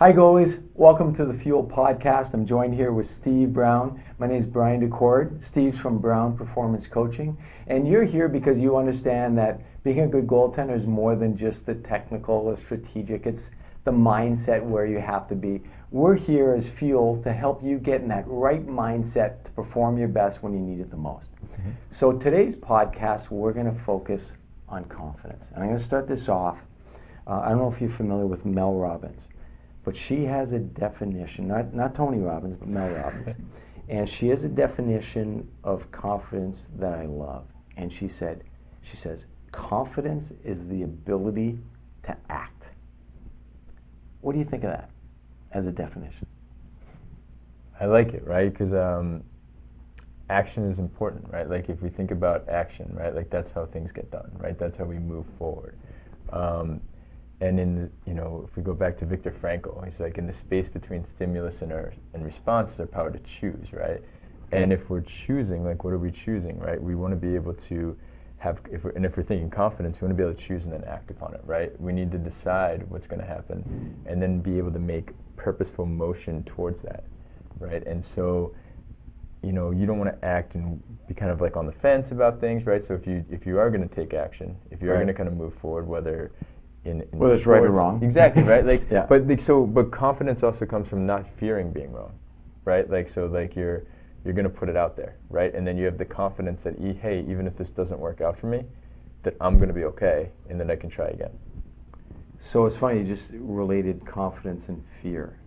Hi goalies, welcome to the Fuel Podcast. I'm joined here with Steve Brown. My name is Brian Daccord. Steve's from Brown Performance Coaching. And you're here because you understand that being a good goaltender is more than just the technical or strategic. It's the mindset where you have to be. We're here as Fuel to help you get in that right mindset to perform your best when you need it the most. So today's podcast, we're going to focus on confidence. And I'm going to start this off. I don't know if you're familiar with Mel Robbins. But she has a definition, not Tony Robbins, but Mel Robbins. And she has a definition of confidence that I love. And she says, confidence is the ability to act. What do you think of that as a definition? I like it, right? Because action is important, right? Like if we think about action, right? Like that's how things get done, right? That's how we move forward. And if we go back to Viktor Frankl, he's like, in the space between stimulus and response, there's power to choose, right? Okay. And if we're choosing, like, what are we choosing, right? We want to be able to have, if we're thinking confidence, we want to be able to choose and then act upon it, right? We need to decide what's going to happen and then be able to make purposeful motion towards that, right? And so, you don't want to act and be kind of like on the fence about things, right? So if you are going to take action, if you are going to kind of move forward, whether whether it's right or wrong. Exactly, right? Like, yeah. But confidence also comes from not fearing being wrong, right? Like, so like you're going to put it out there, right? And then you have the confidence that, hey, even if this doesn't work out for me, that I'm going to be okay, and then I can try again. So it's funny, you just related confidence and fear.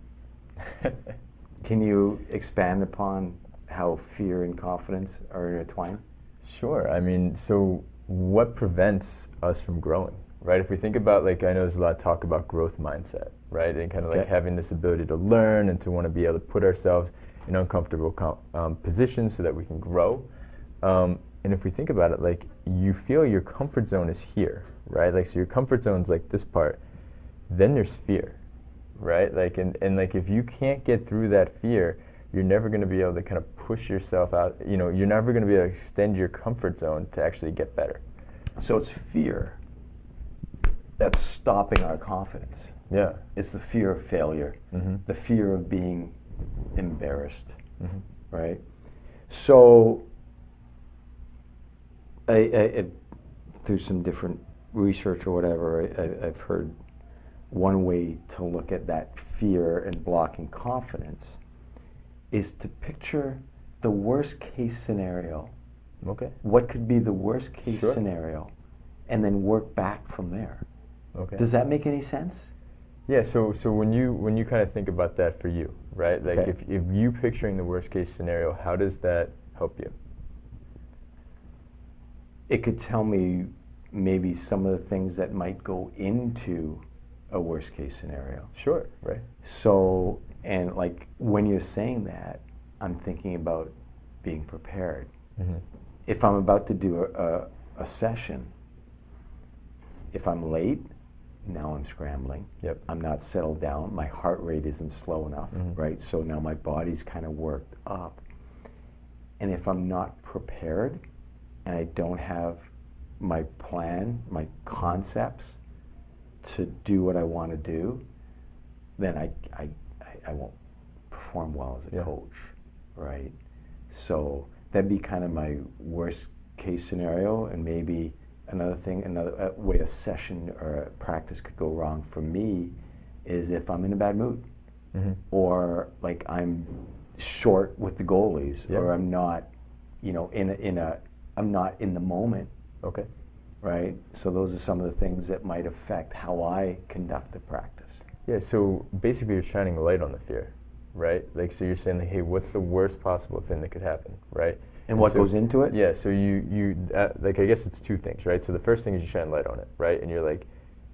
Can you expand upon how fear and confidence are intertwined? Sure. I mean, so what prevents us from growing? Right, if we think about, like, I know there's a lot of talk about growth mindset, right, and kind of like having this ability to learn and to want to be able to put ourselves in uncomfortable positions so that we can grow. And if we think about it, like, you feel your comfort zone is here, right? Like, so your comfort zone's like this part, then there's fear, right? Like, and like, if you can't get through that fear, you're never going to be able to kind of push yourself out. You're never going to be able to extend your comfort zone to actually get better. So it's fear that's stopping our confidence. Yeah. It's the fear of failure, the fear of being embarrassed, right? So I through some different research or whatever, I've heard one way to look at that fear and blocking confidence is to picture the worst case scenario. Okay. What could be the worst case scenario, and then work back from there. Okay. Does that make any sense? Yeah. So when you kind of think about that for you, right? Like if you picturing the worst case scenario, how does that help you? It could tell me maybe some of the things that might go into a worst case scenario. Sure. Right. So, and like when you're saying that, I'm thinking about being prepared. If I'm about to do a session, if I'm late, now I'm scrambling. Yep. I'm not settled down. My heart rate isn't slow enough, right? So now my body's kind of worked up. And if I'm not prepared and I don't have my plan, my concepts to do what I want to do, then I won't perform well as a coach, right? So that'd be kind of my worst case scenario. And maybe another way a session or a practice could go wrong for me is if I'm in a bad mood, or like I'm short with the goalies, or I'm not, I'm not in the moment. Okay. Right. So those are some of the things that might affect how I conduct the practice. Yeah. So basically, you're shining a light on the fear, right? Like, so you're saying, like, hey, what's the worst possible thing that could happen, right? And what goes into it? Yeah, so you like, I guess it's two things, right? So the first thing is you shine light on it, right? And you're like,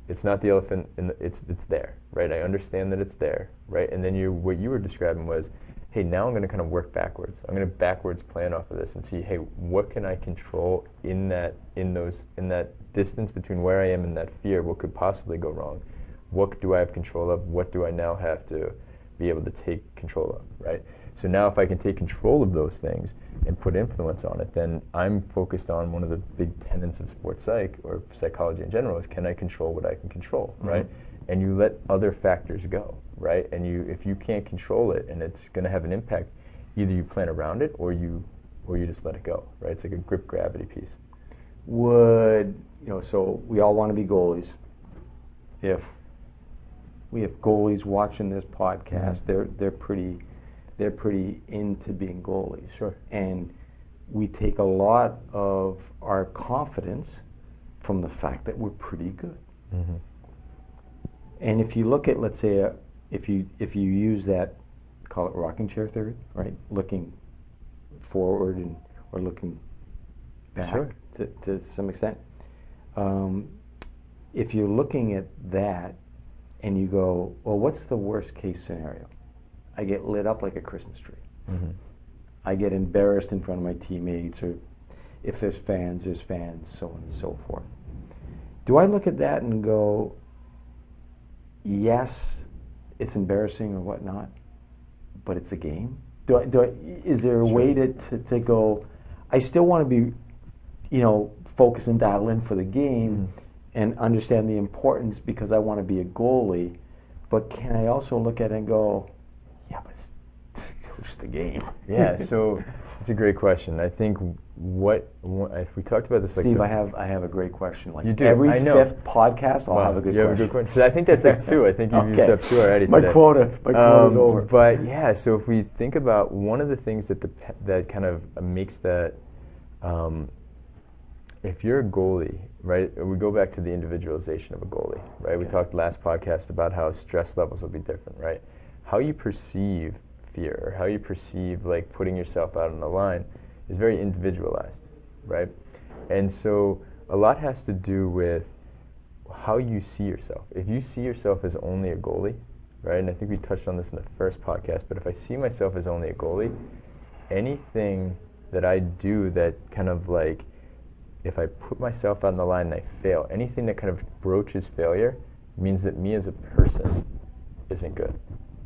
it's not the elephant, it's there, right? I understand that it's there, right? And then what you were describing was, hey, now I'm going to kind of work backwards. I'm going to backwards plan off of this and see, hey, what can I control in that distance between where I am and that fear? What could possibly go wrong? What do I have control of? What do I now have to be able to take control of, right? So now if I can take control of those things and put influence on it, then I'm focused on one of the big tenets of sports psych or psychology in general is, can I control what I can control, right? and you let other factors go, right? And if you can't control it and it's going to have an impact, either you plan around it or you just let it go, right? It's like a grip gravity piece. So we all want to be goalies. If we have goalies watching this podcast, they're pretty into being goalies. Sure. And we take a lot of our confidence from the fact that we're pretty good. Mm-hmm. And if you look at, let's say, if you use that, call it rocking chair theory, right? Looking forward or looking back, sure, to some extent. If you're looking at that and you go, well, what's the worst case scenario? I get lit up like a Christmas tree. Mm-hmm. I get embarrassed in front of my teammates, or if there's fans, so on and so forth. Do I look at that and go, yes, it's embarrassing or whatnot, but it's a game? Is there a way to go, I still want to be, focus and dial in for the game and understand the importance because I want to be a goalie, but can I also look at it and go, yeah, but it's just the game? Yeah, so it's a great question. I think we talked about this. Steve, I have a great question. Like you do. Every I know. fifth podcast, I'll have a good question. You have a good question. So I think that's like 2. I think you've used up 2 already my today. quota's over. But yeah, so if we think about one of the things that kind of makes that, if you're a goalie, right, we go back to the individualization of a goalie, right? We talked last podcast about how stress levels will be different, right? How you perceive fear or how you perceive like putting yourself out on the line is very individualized, right? And so a lot has to do with how you see yourself. If you see yourself as only a goalie, right, and I think we touched on this in the first podcast, but if I see myself as only a goalie, anything that I do that kind of like, if I put myself out on the line and I fail, anything that kind of broaches failure means that me as a person isn't good,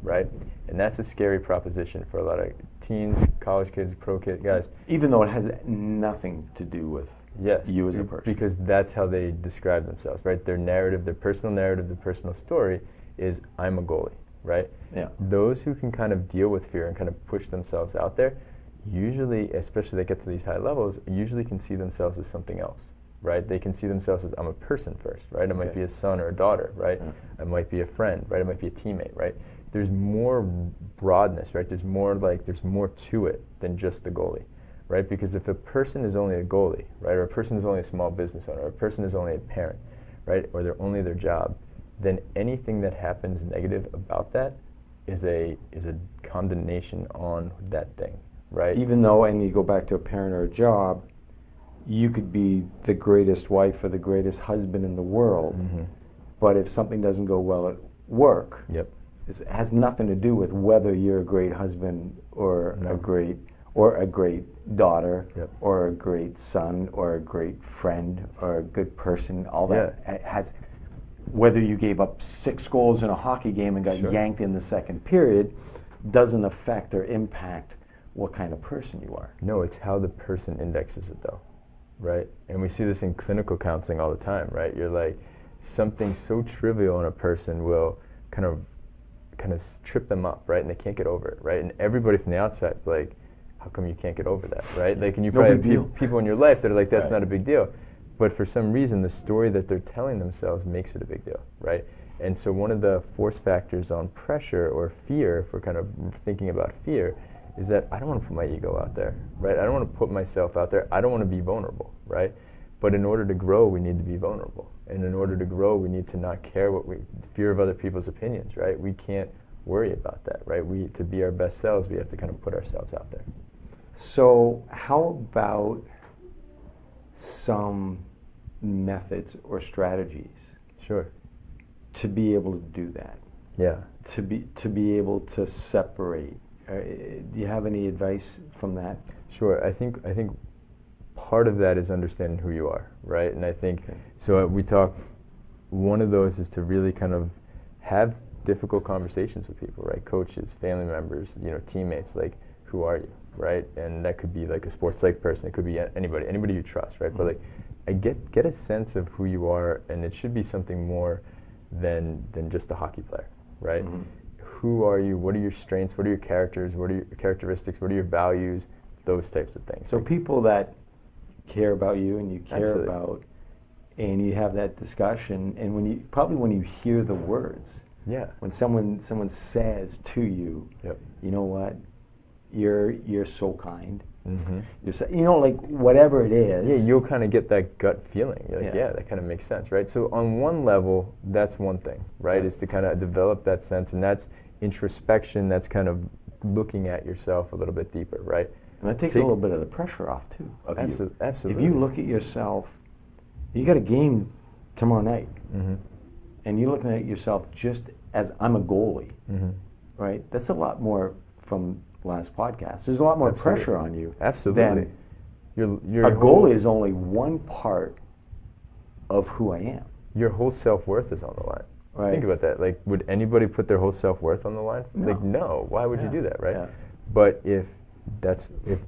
right? And that's a scary proposition for a lot of teens, college kids, pro kids, guys. Even though it has nothing to do with you as a person. Because that's how they describe themselves, right? Their narrative, their personal story is, I'm a goalie, right? Yeah. Those who can kind of deal with fear and kind of push themselves out there, usually, especially they get to these high levels, usually can see themselves as something else, right? They can see themselves as, I'm a person first, right? I might be a son or a daughter, right? Yeah. I might be a friend, right? I might be a teammate, right? There's more broadness, right? There's more to it than just the goalie, right? Because if a person is only a goalie, right, or a person is only a small business owner, or a person is only a parent, right, or they're only their job, then anything that happens negative about that is a condemnation on that thing, right? Even though, and you go back to a parent or a job, you could be the greatest wife or the greatest husband in the world, but if something doesn't go well at work, it has nothing to do with whether you're a great husband or a great daughter or a great son or a great friend or a good person. All that has, whether you gave up 6 goals in a hockey game and got yanked in the second period, doesn't affect or impact what kind of person you are. No, it's how the person indexes it though, right? And we see this in clinical counseling all the time, right? You're like, something so trivial in a person will kind of trip them up, right? And they can't get over it, right? And everybody from the outside is like, how come you can't get over that, right? Like, and you probably have people in your life that are like, that's not a big deal. But for some reason, the story that they're telling themselves makes it a big deal, right? And so one of the force factors on pressure or fear, if we're kind of thinking about fear, is that I don't want to put my ego out there, right? I don't want to put myself out there. I don't want to be vulnerable, right? But in order to grow, we need to be vulnerable. And in order to grow, we need to not care fear of other people's opinions, right? We can't worry about that, right? To be our best selves, we have to kind of put ourselves out there. So how about some methods or strategies? Sure. To be able to do that. Yeah. To be able to separate. Do you have any advice from that? Sure. I think part of that is understanding who you are, right? And I think so. We talk. One of those is to really kind of have difficult conversations with people, right? Coaches, family members, teammates. Like, who are you, right? And that could be like a sports psych person. It could be anybody you trust, right? But like, I get a sense of who you are, and it should be something more than just a hockey player, right? Mm-hmm. Who are you? What are your strengths? What are your characters? What are your characteristics? What are your values? Those types of things. So people that care about you and you care Absolutely. about, and you have that discussion, and when you hear the words, Yeah. when someone says to you, Yep. you know what, you're so kind. Mm-hmm. You're so, like whatever it is. Yeah, you'll kind of get that gut feeling. You're like, Yeah. yeah, that kind of makes sense, right? So on one level, that's one thing, right? Yeah. Is to kind of develop that sense, and that's introspection. That's kind of looking at yourself a little bit deeper, right? And that takes a little bit of the pressure off too. Of you. Absolutely. If you look at yourself, you got a game tomorrow night, Mm-hmm. and you're looking at yourself just as I'm a goalie, Mm-hmm. right? That's a lot more from last podcast. There's a lot more Absolutely. pressure on you. Absolutely. Than a goalie is only one part of who I am. Your whole self-worth is on the line. Right. Think about that. Like, would anybody put their whole self-worth on the line? No. Like, no. Why would you Yeah. do that, right? Yeah. But if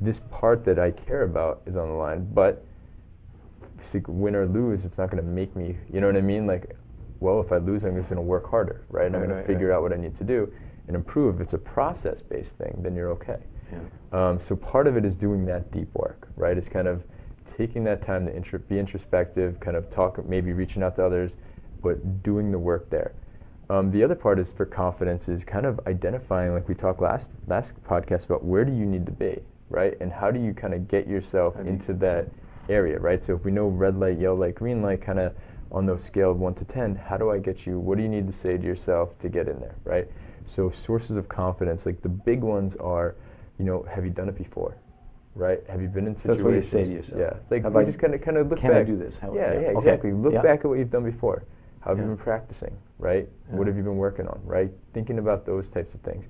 this part that I care about is on the line, but win or lose, it's not going to make me, you know what I mean? Like, well, if I lose, I'm just going to work harder, right? And I'm going to figure out what I need to do and improve. If it's a process-based thing, then you're okay. Yeah. So part of it is doing that deep work, right? It's kind of taking that time to be introspective, kind of talk, maybe reaching out to others, but doing the work there. The other part is for confidence is kind of identifying, like we talked last podcast about, where do you need to be, right? And how do you kind of get yourself into that area, right? So if we know red light, yellow light, green light, kind of on those scale of 1 to 10, how do I get you, what do you need to say to yourself to get in there, right? So sources of confidence, like the big ones are, have you done it before, right? Have you been in situations? That's what you say to yourself. Yeah, like we just kind of look can back. I do this? Yeah, Okay. exactly. Look Yeah. back at what you've done before. How have you Yeah. been practicing, right? Yeah. What have you been working on, right? Thinking about those types of things.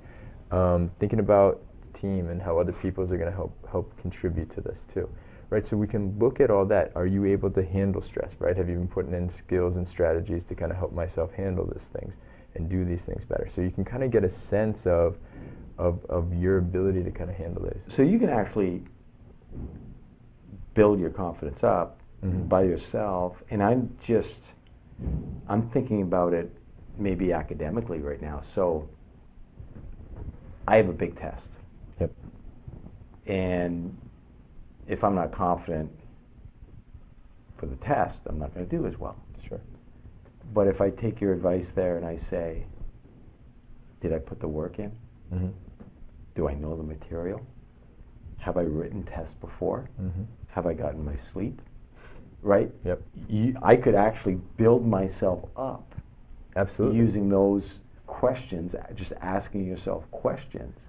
Thinking about the team and how other people are going to help contribute to this too, right? So we can look at all that. Are you able to handle stress, right? Have you been putting in skills and strategies to kind of help myself handle these things and do these things better? So you can kind of get a sense of your ability to kind of handle this. So you can actually build your confidence up by yourself, and I'm thinking about it maybe academically right now. So I have a big test. Yep. And if I'm not confident for the test, I'm not going to do as well. Sure. But if I take your advice there and I say, did I put the work in? Mm-hmm. Do I know the material? Have I written tests before? Mm-hmm. Have I gotten my sleep? Right? Yep. I could actually build myself up Absolutely. using those questions, just asking yourself questions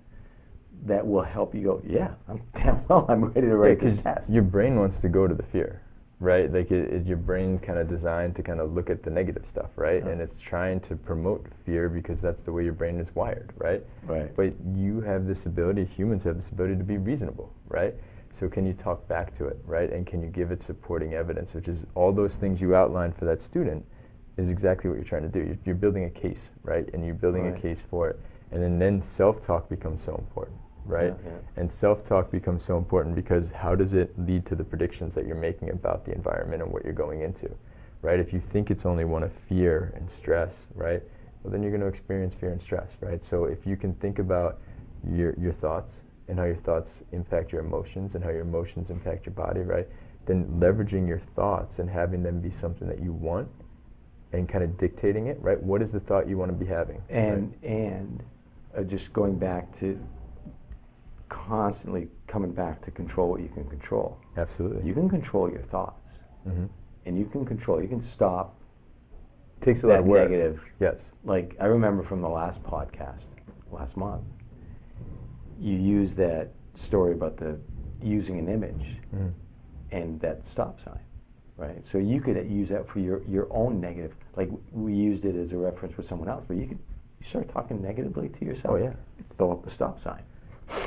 that will help you go, yeah, I'm ready to write this test. Your brain wants to go to the fear, right? Like your brain's kind of designed to kind of look at the negative stuff, right? Yeah. And it's trying to promote fear because that's the way your brain is wired, right? Right. But you have this ability, humans have this ability to be reasonable, right? So can you talk back to it, right? And can you give it supporting evidence, which is all those things you outlined for that student is exactly what you're trying to do. You're building a case, right? And you're building a case for it. And then self-talk becomes so important, right? Yeah, yeah. And self-talk becomes so important because how does it lead to the predictions that you're making about the environment and what you're going into, right? If you think it's only one of fear and stress, right? Well, then you're going to experience fear and stress, right? So if you can think about your thoughts and how your thoughts impact your emotions and how your emotions impact your body, right? Then leveraging your thoughts and having them be something that you want and kind of dictating it, right? What is the thought you want to be having? And just going back to constantly coming back to control what you can control. Absolutely. You can control your thoughts. Mm-hmm. And you can stop Takes a lot that of work. negative. Yes. Like I remember from the last podcast, last month, you used that story about using an image and that stop sign, right? So you could use that for your own negative. Like we used it as a reference with someone else, but you start talking negatively to yourself. Oh yeah. It's still up the stop sign.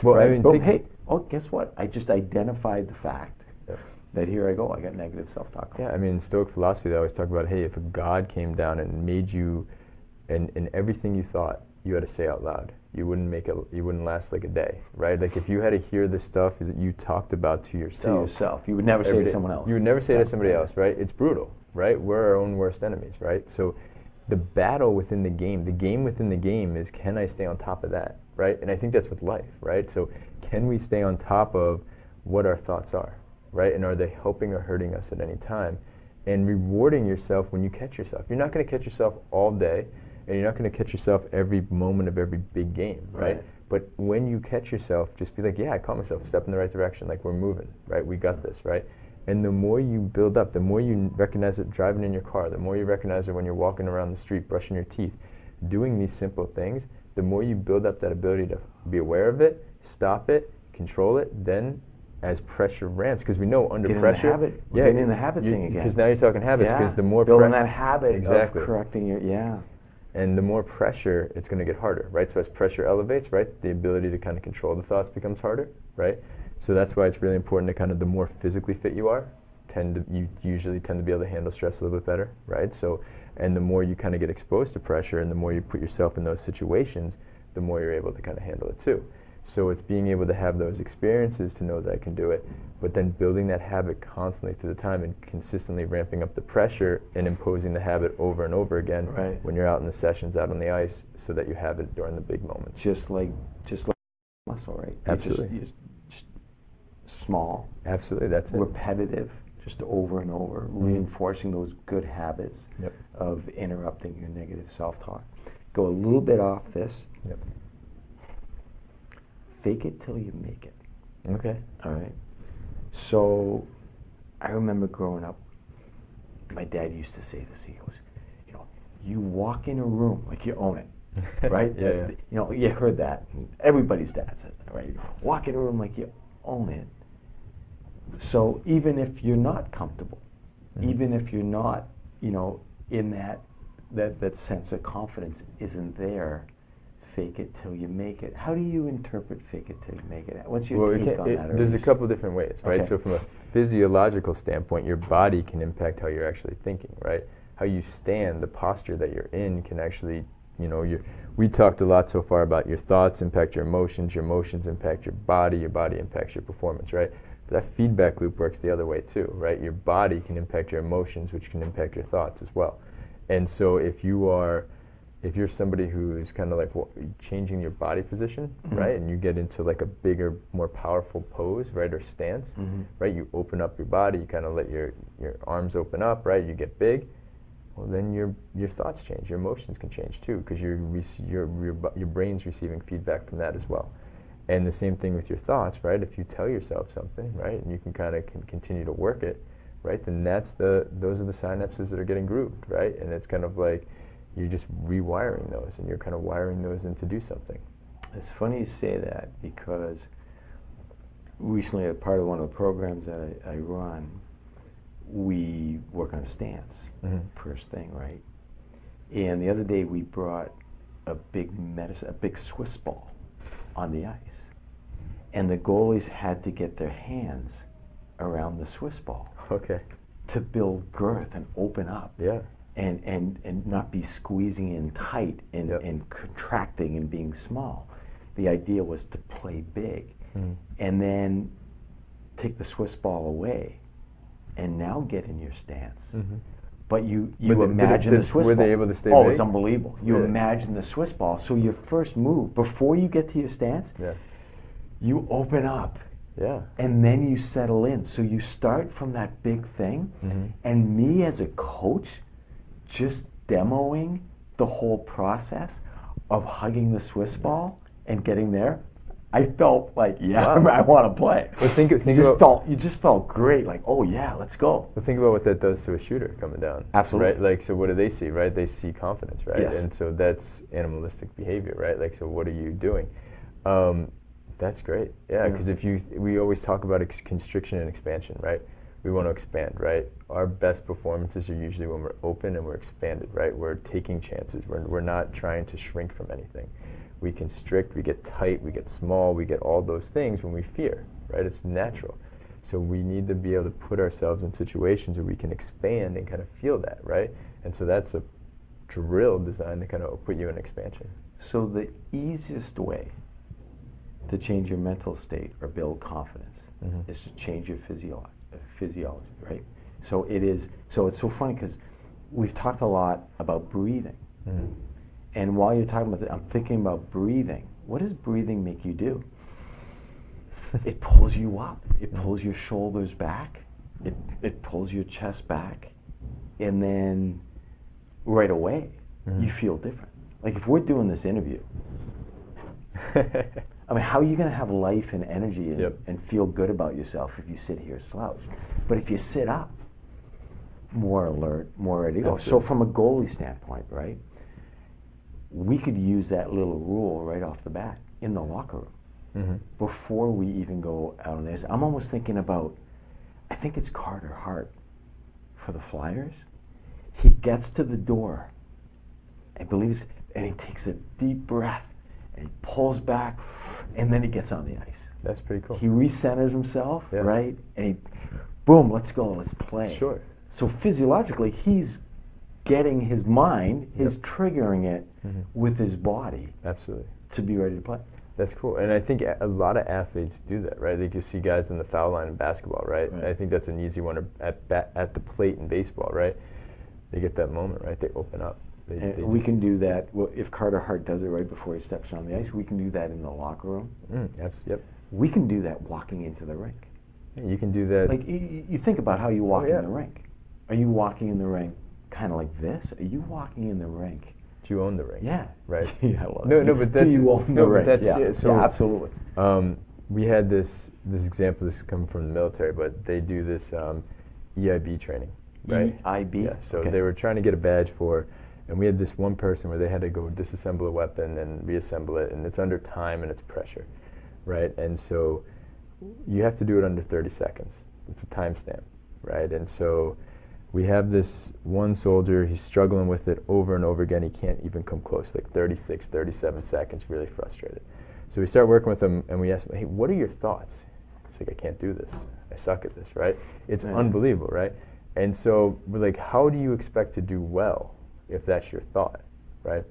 Well, right? I mean, But hey, guess what? I just identified the fact Yep. that here I go. I got negative self-talk. Yeah, I mean, Stoic philosophy, they always talk about, hey, if a God came down and made you, and everything you thought you had to say out loud, you wouldn't last like a day, right? Like if you had to hear the stuff that you talked about to yourself. You would never say every to day, someone else. You would never say to somebody else, right? It's brutal, right? We're our own worst enemies, right? So the battle within the game within the game is, can I stay on top of that, right? And I think that's with life, right? So can we stay on top of what our thoughts are, right? And are they helping or hurting us at any time? And rewarding yourself when you catch yourself. You're not going to catch yourself all day, and you're not going to catch yourself every moment of every big game, right? But when you catch yourself, just be like, yeah, I caught myself, step in the right direction, like we're moving, right? We got this, right? And the more you build up, the more you recognize it driving in your car, the more you recognize it when you're walking around the street, brushing your teeth, doing these simple things, the more you build up that ability to be aware of it, stop it, control it, then as pressure ramps, because we know under pressure, getting in the habit thing again. Because now you're talking habits, because the more building that habit exactly. of correcting your and the more pressure, it's going to get harder, right? So as pressure elevates, right, the ability to kind of control the thoughts becomes harder, right? So that's why it's really important to kind of, the more physically fit you are, you usually tend to be able to handle stress a little bit better, right? So, and the more you kind of get exposed to pressure, and the more you put yourself in those situations, the more you're able to kind of handle it too. So it's being able to have those experiences to know that I can do it, but then building that habit constantly through the time and consistently ramping up the pressure and imposing the habit over and over again when you're out in the sessions, out on the ice, so that you have it during the big moments. Just like muscle, right? Absolutely. Just small. Absolutely, that's it. Repetitive, just over and over, reinforcing those good habits of interrupting your negative self-talk. Go a little bit off this. Fake it till you make it. Okay. All right. So I remember growing up, my dad used to say this. He goes, you walk in a room like you own it, right? You heard that. Everybody's dad says that, right? Walk in a room like you own it. So even if you're not comfortable, even if you're not, in that sense of confidence isn't there, fake it till you make it. How do you interpret fake it till you make it? What's your take on that? There's a couple different ways, right? Okay. So from a physiological standpoint, your body can impact how you're actually thinking, right? How you stand, the posture that you're in can actually, we talked a lot so far about your thoughts impact your emotions impact your body impacts your performance, right? But that feedback loop works the other way too, right? Your body can impact your emotions, which can impact your thoughts as well. And so if you're somebody who is kind of like changing your body position, right, and you get into like a bigger, more powerful pose, right, or stance, right, you open up your body, you kind of let your arms open up, right, you get big, well then your thoughts change, your emotions can change too, because your brain's receiving feedback from that as well. And the same thing with your thoughts, right, if you tell yourself something, right, and you can kind of continue to work it, right, then those are the synapses that are getting grooved, right, and it's kind of like, you're just rewiring those, and you're kind of wiring those in to do something. It's funny you say that, because recently, as part of one of the programs that I run, we work on stance, first thing, right? And the other day we brought a big Swiss ball on the ice, and the goalies had to get their hands around the Swiss ball to build girth and open up. And not be squeezing in tight and contracting and being small. The idea was to play big, and then take the Swiss ball away, and now get in your stance. But you imagine the Swiss ball. Were they able to stay big? It's unbelievable. You imagine the Swiss ball. So your first move, before you get to your stance, you open up. And then you settle in. So you start from that big thing, and me as a coach, just demoing the whole process of hugging the Swiss ball and getting there, I felt like, I want to play. Well, you just felt great, like, oh yeah, let's go. Well, think about what that does to a shooter coming down. Absolutely. Right? Like, so what do they see, right? They see confidence, right? Yes. And so that's animalistic behavior, right? Like, so what are you doing? That's great. Yeah, because we always talk about constriction and expansion, right? We want to expand, right? Our best performances are usually when we're open and we're expanded, right? We're taking chances. We're not trying to shrink from anything. We constrict, we get tight, we get small, we get all those things when we fear, right? It's natural. So we need to be able to put ourselves in situations where we can expand and kind of feel that, right? And so that's a drill designed to kind of put you in expansion. So the easiest way to change your mental state or build confidence is to change your physiology, right? So it's so funny, because we've talked a lot about breathing. Mm. And while you're talking about that, I'm thinking about breathing. What does breathing make you do? It pulls you up. It pulls your shoulders back. It pulls your chest back. And then right away, you feel different. Like if we're doing this interview, I mean, how are you going to have life and energy and feel good about yourself if you sit here slouched? But if you sit up, more alert, more ready to go. So from a goalie standpoint, right, we could use that little rule right off the bat in the locker room before we even go out on this. I'm almost thinking about, I think it's Carter Hart for the Flyers. He gets to the door, I believe, and he takes a deep breath, and he pulls back, and then he gets on the ice. That's pretty cool. He recenters himself, right? And he, boom, let's go, let's play. Sure. So physiologically, he's getting his mind, he's triggering it with his body. Absolutely. To be ready to play. That's cool. And I think a lot of athletes do that, right? Like you see guys in the foul line in basketball, right? I think that's an easy one at the plate in baseball, right? They get that moment, right? They open up. We can do that. Well, if Carter Hart does it right before he steps on the ice, we can do that in the locker room. Yep. We can do that walking into the rink. Yeah, you can do that. Like you think about how you walk in the rink. Are you walking in the rink kind of like this? Are you walking in the rink? Do you own the rink? Yeah. Right. Yeah, I love no, but that's do you own the rink? That's, yeah, absolutely. We had this example. This comes from the military, but they do this EIB training, right? EIB. Yeah. So they were trying to get a badge for, and we had this one person where they had to go disassemble a weapon and reassemble it, and it's under time and it's pressure, right? And so you have to do it under 30 seconds. It's a timestamp, right? And so we have this one soldier, he's struggling with it over and over again. He can't even come close, like 36, 37 seconds, really frustrated. So we start working with him and we ask him, hey, what are your thoughts? He's like, I can't do this. I suck at this, right? It's unbelievable, right? And so we're like, how do you expect to do well if that's your thought, right?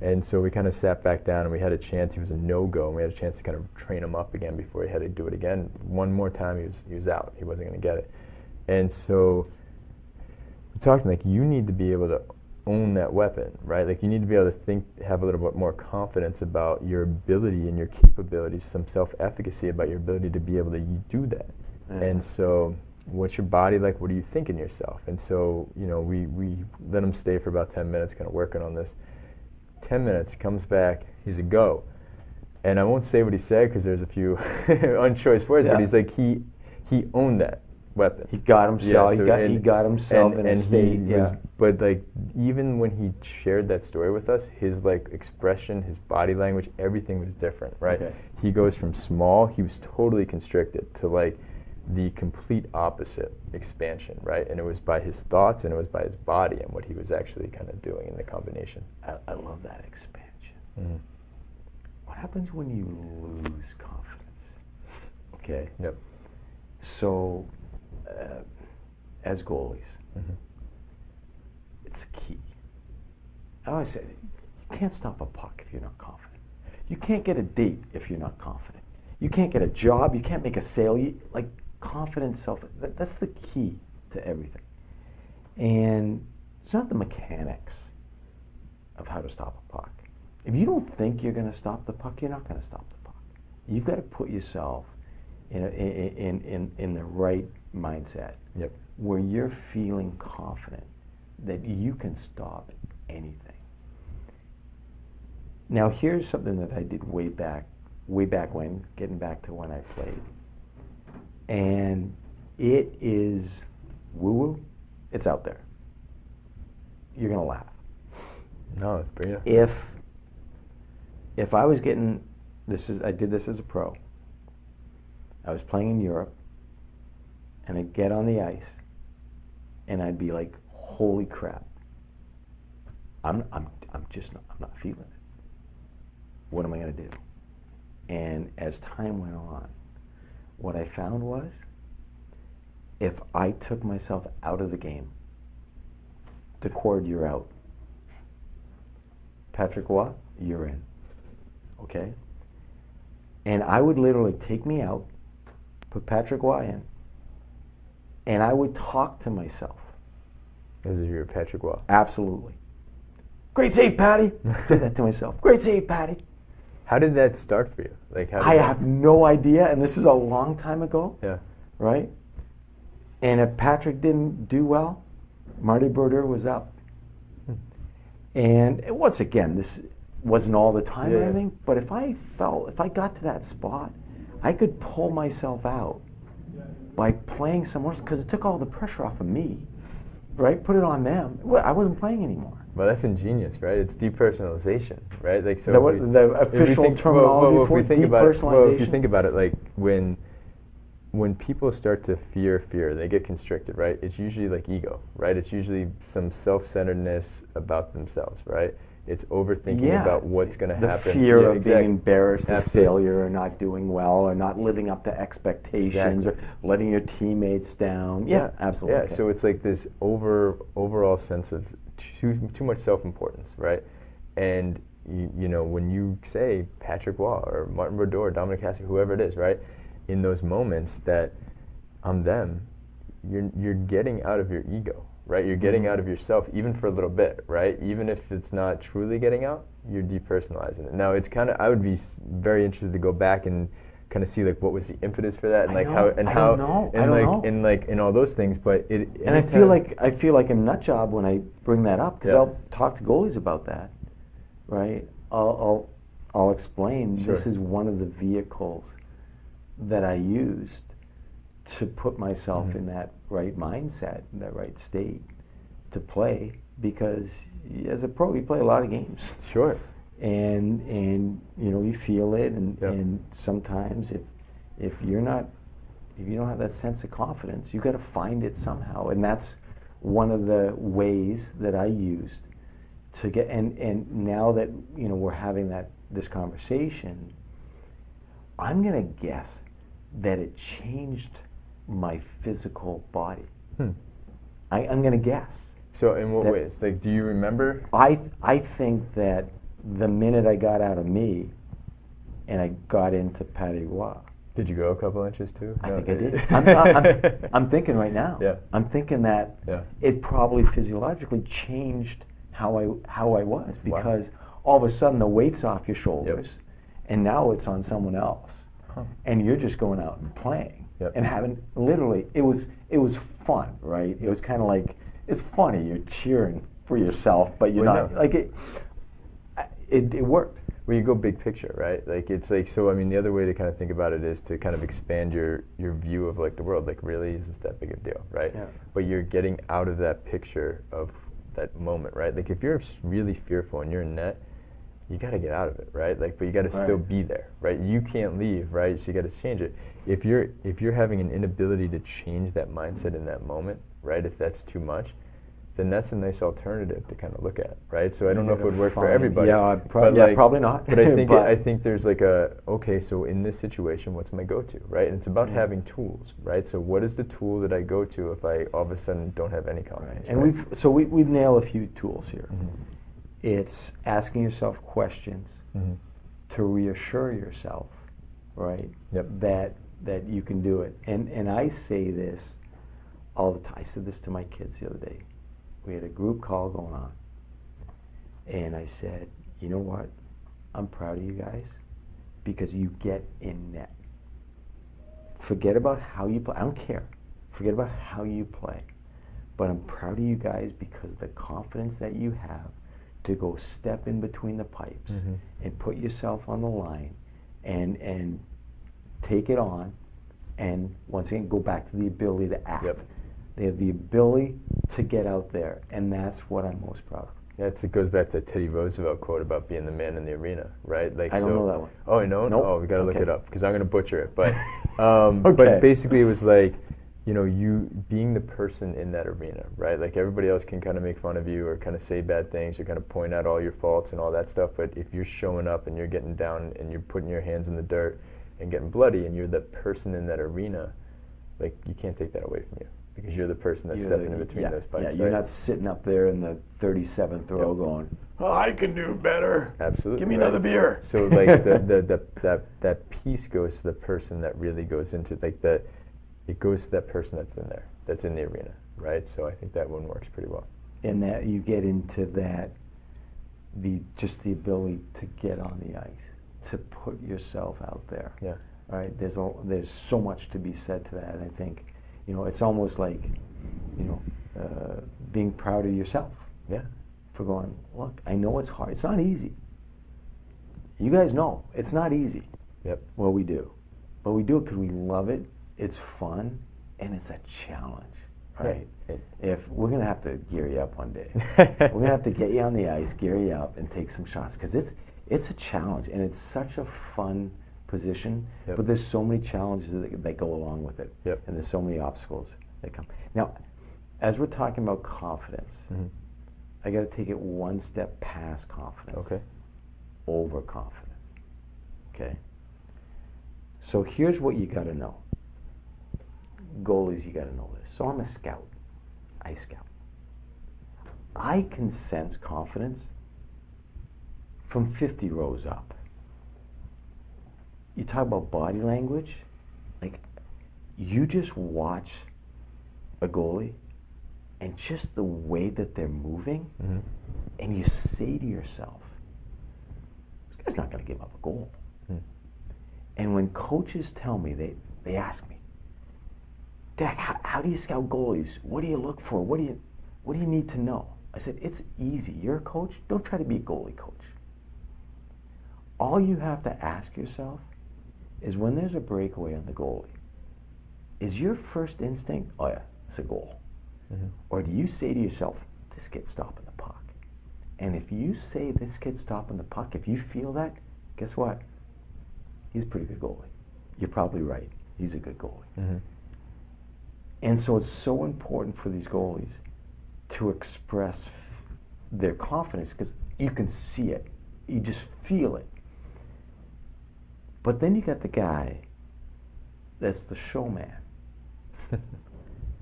And so we kind of sat back down and we had a chance. He was a no-go, and we had a chance to kind of train him up again before he had to do it again. One more time, he was out. He wasn't going to get it. And so we talked like, you need to be able to own that weapon, right? Like you need to be able to have a little bit more confidence about your ability and your capabilities, some self-efficacy about your ability to be able to do that. And so what's your body like? What do you think in yourself? And so, you know, we let him stay for about 10 minutes kind of working on this. 10 minutes, comes back, he's a go. And I won't say what he said because there's a few unchoice words, but he's like, he owned that weapon. He got himself. He got himself in a state. But like, even when he shared that story with us, his like expression, his body language, everything was different, right? Okay. He goes from small, he was totally constricted, to like the complete opposite expansion, right? And it was by his thoughts and it was by his body and what he was actually kind of doing in the combination. I love that expansion. What happens when you lose confidence? Okay. Yep. So, as goalies, it's key. I always say, you can't stop a puck if you're not confident. You can't get a date if you're not confident. You can't get a job. You can't make a sale. Confidence, that's the key to everything. And it's not the mechanics of how to stop a puck. If you don't think you're going to stop the puck, you're not going to stop the puck. You've got to put yourself in the right mindset where you're feeling confident that you can stop anything. Now, here's something that I did way back when, getting back to when I played. And it is woo-woo. It's out there. You're going to laugh. No, it's brilliant. If I was getting I did this as a pro. I was playing in Europe, and I'd get on the ice, and I'd be like, "Holy crap! I'm not feeling it. What am I going to do?" And as time went on, what I found was, if I took myself out of the game, Daccord, you're out. Patrick Waugh, you're in. Okay? And I would literally take me out, put Patrick Waugh in, and I would talk to myself As if you're Patrick Waugh. Absolutely. Great save, Patty. I'd say that to myself. Great save, Patty. How did that start for you? Like, I have no idea, and this is a long time ago. Yeah. Right? And if Patrick didn't do well, Marty Brodeur was up. And once again, this wasn't all the time or anything, but if I got to that spot, I could pull myself out by playing somewhere else, because it took all the pressure off of me, right? Put it on them. Well, I wasn't playing anymore. Well, that's ingenious, right? It's depersonalization, right? Like, so is that what the official terminology for depersonalization? If you think about it, like when people start to fear, they get constricted, right? It's usually like ego, right? It's usually some self-centeredness about themselves, right? It's overthinking about what's going to happen. The fear of being embarrassed of failure, or not doing well, or not living up to expectations, or letting your teammates down. Yeah, absolutely. Yeah, so it's like this overall sense of too much self-importance, right? And you know, when you say Patrick Waugh or Martin Brodeur or Dominic Hasek, whoever it is, right? In those moments that I'm them, you're getting out of your ego, right? You're getting out of yourself, even for a little bit, right? Even if it's not truly getting out, you're depersonalizing it. Now, it's kind of, I would be very interested to go back and kind of see like what was the impetus for that, and like how and all those things. But I feel like a nut job when I bring that up, because I'll talk to goalies about that, right? I'll explain. This is one of the vehicles that I used to put myself in that right mindset, in that right state to play, because as a pro you play a lot of games. Sure. And you know, you feel it, and sometimes if you don't have that sense of confidence, you got to find it somehow, and that's one of the ways that I used to get. And now that you know we're having this conversation, I'm gonna guess that it changed my physical body. I'm gonna guess. So in what ways? Like, do you remember? I think that the minute I got out of me and I got into Patty Waugh. Did you go a couple inches too? I think I did. I'm thinking right now. Yeah. I'm thinking that it probably physiologically changed how I was, because all of a sudden the weight's off your shoulders, and now it's on someone else, and you're just going out and playing and having literally it was fun, right? It was kind of like, it's funny, you're cheering for yourself, but you're not like it. It worked. Well, you go big picture, right? Like, it's like, so I mean, the other way to kind of think about it is to kind of expand your view of like the world. Like, really, is this that big of a deal, right? Yeah. But you're getting out of that picture of that moment, right? Like, if you're really fearful and you're in net, you got to get out of it, right? Like, but you got to still be there, right? You can't leave, right? So you got to change it. If you're having an inability to change that mindset in that moment, right? If that's too much, then that's a nice alternative to kind of look at, right? So I don't know if it would work for everybody. Probably not. But I think there's like okay, so in this situation, what's my go-to, right? And it's about having tools, right? So what is the tool that I go to if I all of a sudden don't have any confidence? Right. And we've nailed a few tools here. It's asking yourself questions to reassure yourself, right? That you can do it. And I say this all the time. I said this to my kids the other day. We had a group call going on, and I said, you know what? I'm proud of you guys because you get in net. Forget about how you play. I don't care. Forget about how you play. But I'm proud of you guys because the confidence that you have to go step in between the pipes and put yourself on the line and take it on, and once again, go back to the ability to act. They have the ability to get out there, and that's what I'm most proud of. It goes back to the Teddy Roosevelt quote about being the man in the arena, right? Like, I don't know that one. Oh, you know? Nope. Oh, we got to look it up because I'm going to butcher it. But but basically, it was like, you know, you being the person in that arena, right? Like, everybody else can kind of make fun of you or kind of say bad things or kind of point out all your faults and all that stuff. But if you're showing up and you're getting down and you're putting your hands in the dirt and getting bloody and you're the person in that arena, like, you can't take that away from you. Because you're the person that's stepping in between those pipes. Yeah, you're not sitting up there in the 37th row going, oh, I can do better. Absolutely. Give me another beer. So like that piece goes to the person that really goes into it goes to that person that's in there, that's in the arena, right? So I think that one works pretty well. And that you get into that, just the ability to get on the ice, to put yourself out there. Yeah. All right. There's so much to be said to that. And I think, it's almost like, being proud of yourself. Yeah. For going, look, I know it's hard. It's not easy. You guys know it's not easy. Yep. What we do, but we do it because we love it. It's fun, and it's a challenge. Right. Yeah. If we're gonna have to gear you up one day, we're gonna have to get you on the ice, gear you up, and take some shots because it's a challenge, and it's such a fun position. Yep. But there's so many challenges that go along with it, yep. and there's so many obstacles that come. Now, as we're talking about confidence, mm-hmm. I got to take it one step past confidence. Okay. Overconfidence. Okay. So here's what you got to know. Goalies, you got to know this. So I'm a scout. I scout. I can sense confidence from 50 rows up. You talk about body language, like you just watch a goalie and just the way that they're moving, mm-hmm. and you say to yourself, this guy's not going to give up a goal. Mm. And when coaches tell me, they ask me, Dak, how do you scout goalies? What do you look for? What do you need to know? I said, it's easy. You're a coach. Don't try to be a goalie coach. All you have to ask yourself is when there's a breakaway on the goalie, is your first instinct, oh yeah, it's a goal? Mm-hmm. Or do you say to yourself, this kid's stopping the puck? And if you say this kid's stopping the puck, if you feel that, guess what? He's a pretty good goalie. You're probably right. He's a good goalie. Mm-hmm. And so it's so important for these goalies to express their confidence because you can see it. You just feel it. But then you got the guy that's the showman,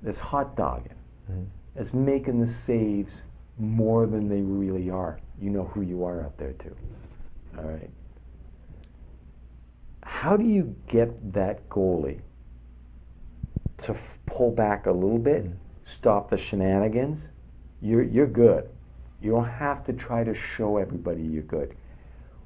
that's hot dogging, mm-hmm. that's making the saves more than they really are. You know who you are out there too. All right. How do you get that goalie to pull back a little bit, mm-hmm. stop the shenanigans? You're good. You don't have to try to show everybody you're good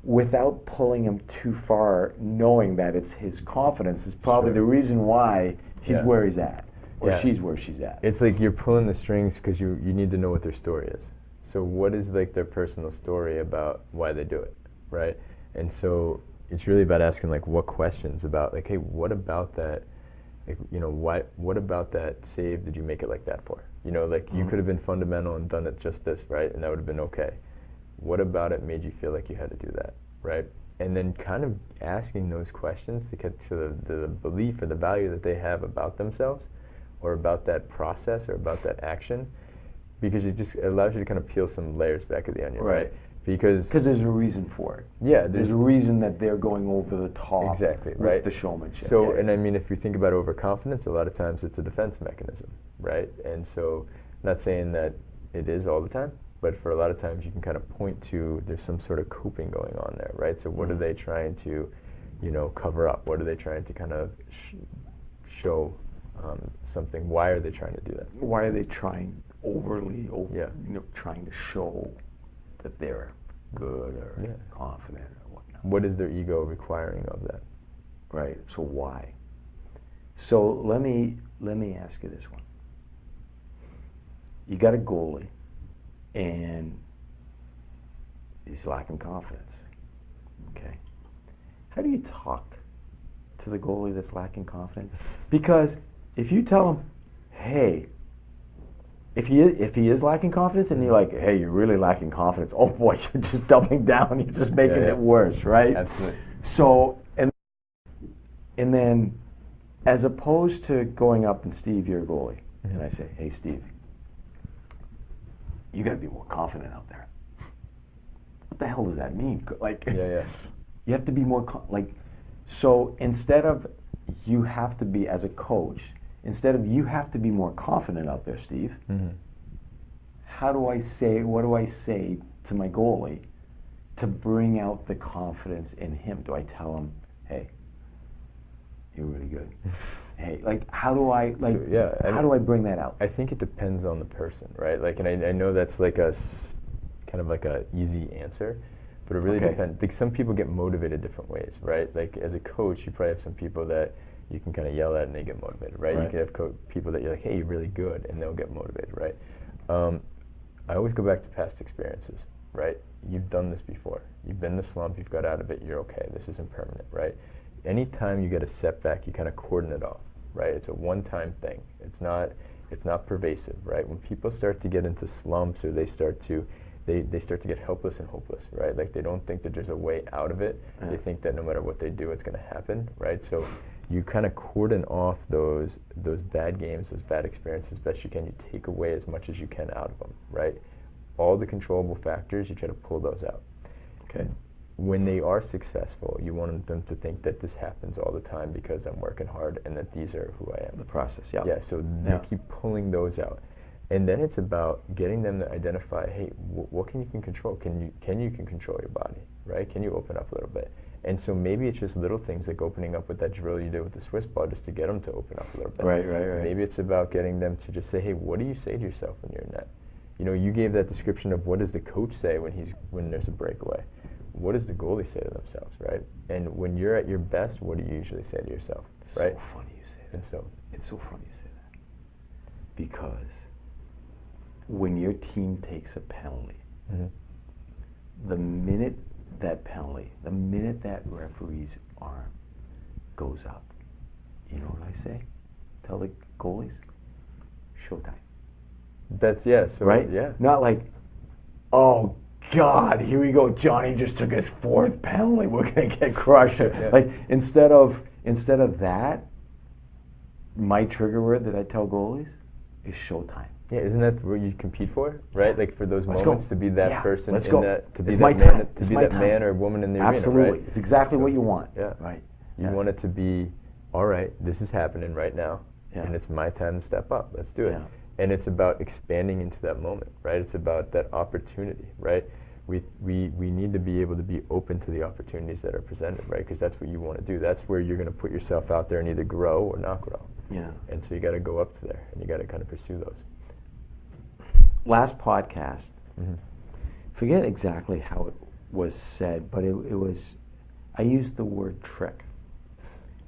without pulling him too far, knowing that it's his confidence is probably Sure. the reason why he's Yeah. where he's at, or Yeah. she's where she's at. It's like you're pulling the strings because you need to know what their story is. So what is like their personal story about why they do it, right? And so it's really about asking like what questions about like, hey, what about that? Like, what about that save did you make it like that for? Like you could have been fundamental and done it just this, right? And that would have been okay. What about it made you feel like you had to do that, right? And then kind of asking those questions to get to the belief or the value that they have about themselves or about that process or about that action, because it allows you to kind of peel some layers back of the onion, right? Because there's a reason for it. Yeah. There's a reason that they're going over the top. Exactly, with right? the showmanship. So, and I mean, if you think about overconfidence, a lot of times it's a defense mechanism, right? And so, not saying that it is all the time, but for a lot of times you can kind of point to there's some sort of coping going on there, right? So what are they trying to, cover up? What are they trying to kind of show something? Why are they trying to do that? Why are they trying Yeah. trying to show that they're good or Yeah. confident or whatnot? What is their ego requiring of that? Right. So why? So let me ask you this one. You got a goalie, and he's lacking confidence. Okay. How do you talk to the goalie that's lacking confidence? Because if you tell him, hey, if he is lacking confidence, and you're like, hey, you're really lacking confidence. Oh boy, you're just doubling down. You're just making it worse, right? Absolutely. So and then, as opposed to going up and Steve, you're a goalie, and I say, hey, Steve, you got to be more confident out there. What the hell does that mean? Like, Yeah. you have to be more so instead of you have to be as a coach. Instead of you have to be more confident out there, Steve, Mm-hmm. what do I say to my goalie to bring out the confidence in him? Do I tell him, hey, you're really good? Hey, like, how do I, like, So, how do I bring that out? I think it depends on the person, right? Like, and I know that's like kind of like a easy answer, but it really depends. Like, some people get motivated different ways, right? Like, as a coach, you probably have some people that you can kind of yell at and they get motivated, right? You could have people that you're like, hey, you're really good, and they'll get motivated, right? I always go back to past experiences, right? You've done this before. You've been in the slump, you've got out of it, you're okay. This isn't permanent, right? Anytime you get a setback, you kind of cordon it off, right? It's a one-time thing. It's not pervasive, right? When people start to get into slumps, or they start to get helpless and hopeless, right? Like, they don't think that there's a way out of it. They think that no matter what they do, it's going to happen, right? So you kind of cordon off those bad games, those bad experiences as best you can. You take away as much as you can out of them, right? All the controllable factors, you try to pull those out. Okay. When they are successful, you want them to think that this happens all the time because I'm working hard and that these are who I am. The process, yeah. Yeah, so you keep pulling those out. And then it's about getting them to identify, hey, what can you control? Can you control your body, right? Can you open up a little bit? And so maybe it's just little things like opening up with that drill you did with the Swiss ball, just to get them to open up a little bit. Right. Maybe it's about getting them to just say, hey, what do you say to yourself when you're in net? You know, you gave that description of what does the coach say when there's a breakaway. What does the goalie say to themselves, right? And when you're at your best, what do you usually say to yourself, right? So funny you say that. And so it's so funny you say that, because when your team takes a penalty, the minute that referee's arm goes up, you know what I say? Tell the goalies, showtime. That's so right? Yeah. Not like, oh God, here we go. Johnny just took his 4th penalty. We're gonna get crushed. Like, instead of that, my trigger word that I tell goalies is showtime. Yeah, isn't that what you compete for, right? Like, for those moments to be that person, Let's go. To be it's that my man or woman in the Absolutely. arena, right? It's exactly what you want. Yeah. Right. You want it to be, all right, this is happening right now, Yeah. and it's my time to step up. Let's do it. Yeah. And it's about expanding into that moment, right? It's about that opportunity, right? We need to be able to be open to the opportunities that are presented, right? Because that's what you want to do. That's where you're going to put yourself out there and either grow or not grow. Yeah. And so you got to go up to there, and you got to kind of pursue those. Last podcast, forget exactly how it was said, but it was, I used the word trick.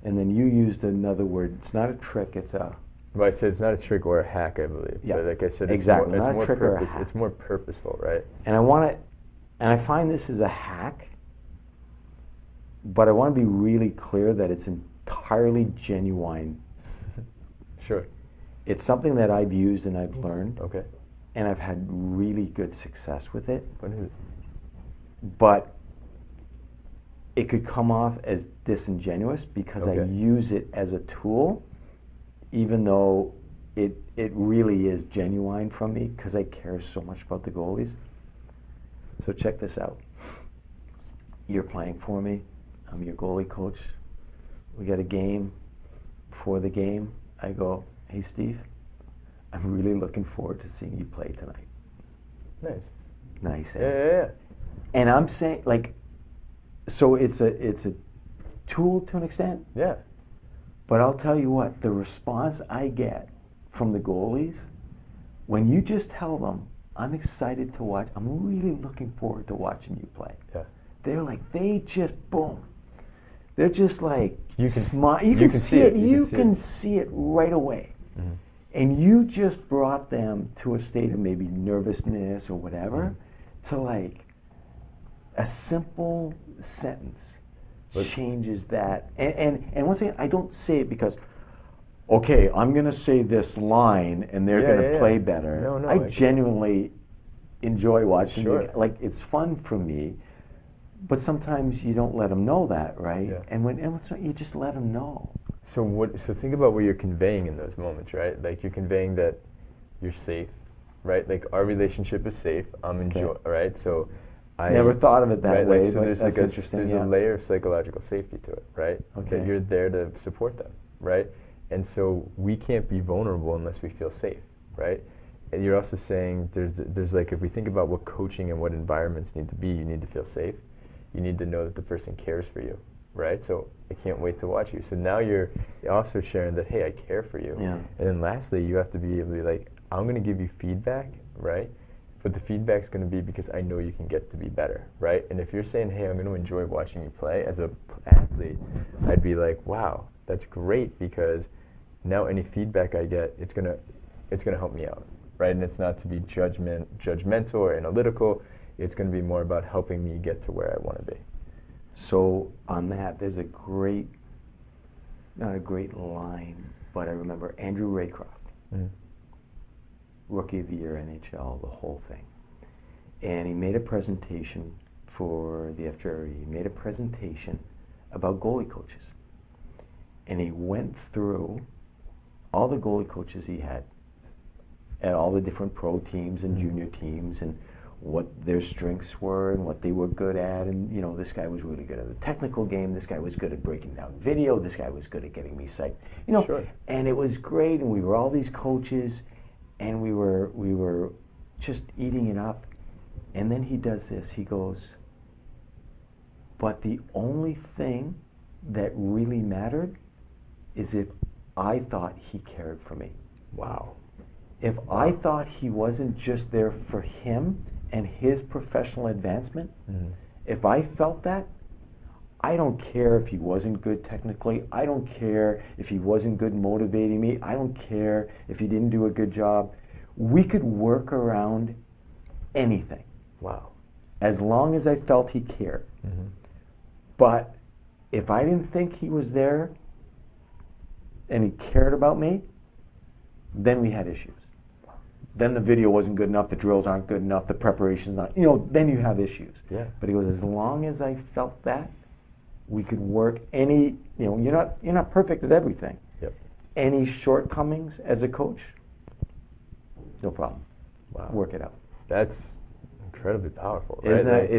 And then you used another word. It's not a trick, it's a... Well, I said it's not a trick or a hack, I believe. Yeah. But like I said, exactly. it's not more a trick or a hack. It's more purposeful, right? And I find this is a hack, but I want to be really clear that it's entirely genuine. Sure. It's something that I've used and I've learned. Okay. And I've had really good success with it. What is it? But it could come off as disingenuous because I use it as a tool, even though it really is genuine from me because I care so much about the goalies. So check this out. You're playing for me. I'm your goalie coach. We got a game. Before the game, I go, hey, Steve, I'm really looking forward to seeing you play tonight. Nice. Nice, eh? Yeah. And I'm saying, like, so it's a tool to an extent. Yeah. But I'll tell you what, the response I get from the goalies, when you just tell them, I'm excited to watch, I'm really looking forward to watching you play. Yeah. They're like, they just, boom. They're just like, you can smile. You can see it. You can see it right away. Mm-hmm. And you just brought them to a state of maybe nervousness or whatever, to like a simple sentence changes that. And once again, I don't say it because, okay, I'm going to say this line and they're going to play better. No, I genuinely enjoy watching it. Like, it's fun for me, but sometimes you don't let them know that, right? Yeah. And you just let them know. So think about what you're conveying in those moments, right? Like, you're conveying that you're safe, right? Like, our relationship is safe. I'm enjoying, right? So I never thought of it that way. Like, so but that's interesting. There's a layer of psychological safety to it, right? Okay. That you're there to support them, right? And so we can't be vulnerable unless we feel safe, right? And you're also saying there's like, if we think about what coaching and what environments need to be, you need to feel safe. You need to know that the person cares for you, right? So I can't wait to watch you. So now you're also sharing that, hey, I care for you. Yeah. And then lastly, you have to be able to be like, I'm going to give you feedback, right? But the feedback's going to be because I know you can get to be better, right? And if you're saying, hey, I'm going to enjoy watching you play, as a athlete, I'd be like, wow, that's great, because now any feedback I get, it's gonna help me out, right? And it's not to be judgmental or analytical. It's going to be more about helping me get to where I want to be. So on that, there's not a great line, but I remember Andrew Raycroft. Mm-hmm. Rookie of the Year, NHL, the whole thing. And he made a presentation for the FJRE. He made a presentation about goalie coaches. And he went through all the goalie coaches he had at all the different pro teams and junior teams, and what their strengths were and what they were good at. And, you know, this guy was really good at the technical game. This guy was good at breaking down video. This guy was good at getting me psyched. You know, Sure. And it was great. And we were all these coaches, and we were just eating it up. And then he does this. He goes, but the only thing that really mattered is if I thought he cared for me. Wow. If I thought he wasn't just there for him and his professional advancement, if I felt that, I don't care if he wasn't good technically. I don't care if he wasn't good motivating me. I don't care if he didn't do a good job. We could work around anything. Wow. As long as I felt he cared. But if I didn't think he was there and he cared about me, then we had issues. Then the video wasn't good enough, the drills aren't good enough, the preparation's not, then you have issues. Yeah. But he goes, as long as I felt that, we could work any, you're not perfect at everything. Yep. Any shortcomings as a coach, no problem. Wow. Work it out. That's incredibly powerful, right? Isn't that,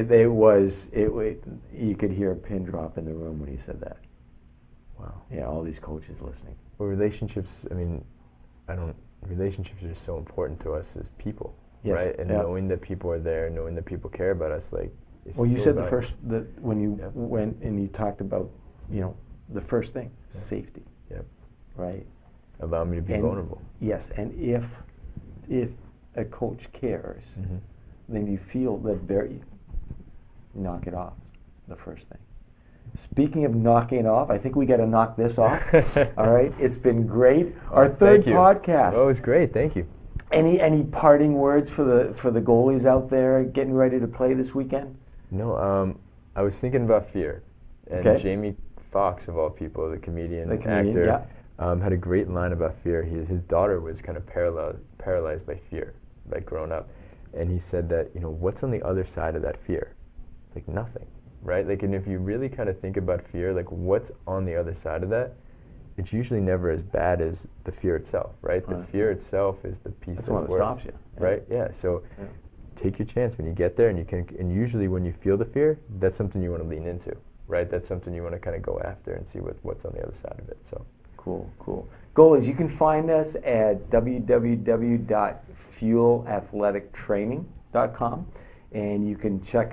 you could hear a pin drop in the room when he said that. Wow. Yeah, all these coaches listening. Well, relationships, relationships are so important to us as people, Yes. right? And Yep. knowing that people are there, knowing that people care about us, it's Well, you so said valuable. when you Yep. went and you talked about, the first thing, safety, Yep. right? Allow me to be And vulnerable. Yes, and if a coach cares, then you feel that knock it off, the first thing. Speaking of knocking it off, I think we got to knock this off. All right, it's been great. Our third Thank you. podcast. Oh, it was great. Thank you. Any parting words for the goalies out there getting ready to play this weekend? No, I was thinking about fear, and Okay. Jamie Foxx, of all people, the comedian, comedian, actor, yeah. had a great line about fear. His daughter was kind of paralyzed by fear, like growing up, and he said that what's on the other side of that fear? Like nothing, right? Like, and if you really kind of think about fear, like what's on the other side of that, it's usually never as bad as the fear itself, right? The fear itself is the piece That's the one that worse, stops you, right? Yeah. So take your chance when you get there, and usually when you feel the fear, that's something you want to lean into, right? That's something you want to kind of go after and see what's on the other side of it. So Cool. Goalies, you can find us at www.fuelathletictraining.com, and you can check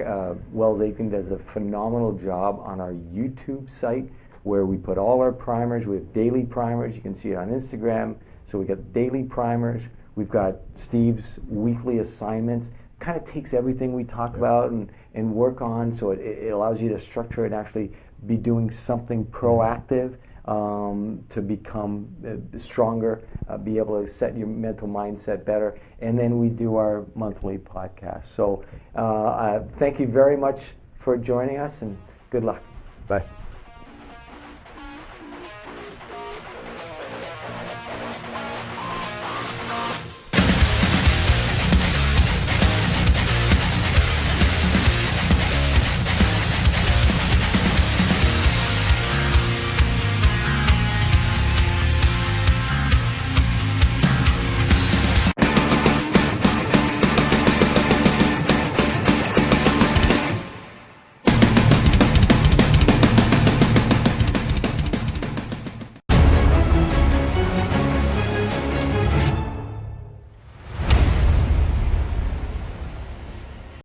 Wells Aiken does a phenomenal job on our YouTube site, where we put all our primers. We have daily primers. You can see it on Instagram. So we got daily primers. We've got Steve's weekly assignments. Kind of takes everything we talk about and work on, so it allows you to structure it and actually be doing something proactive to become stronger, be able to set your mental mindset better. And then we do our monthly podcast. So thank you very much for joining us, and good luck. bye.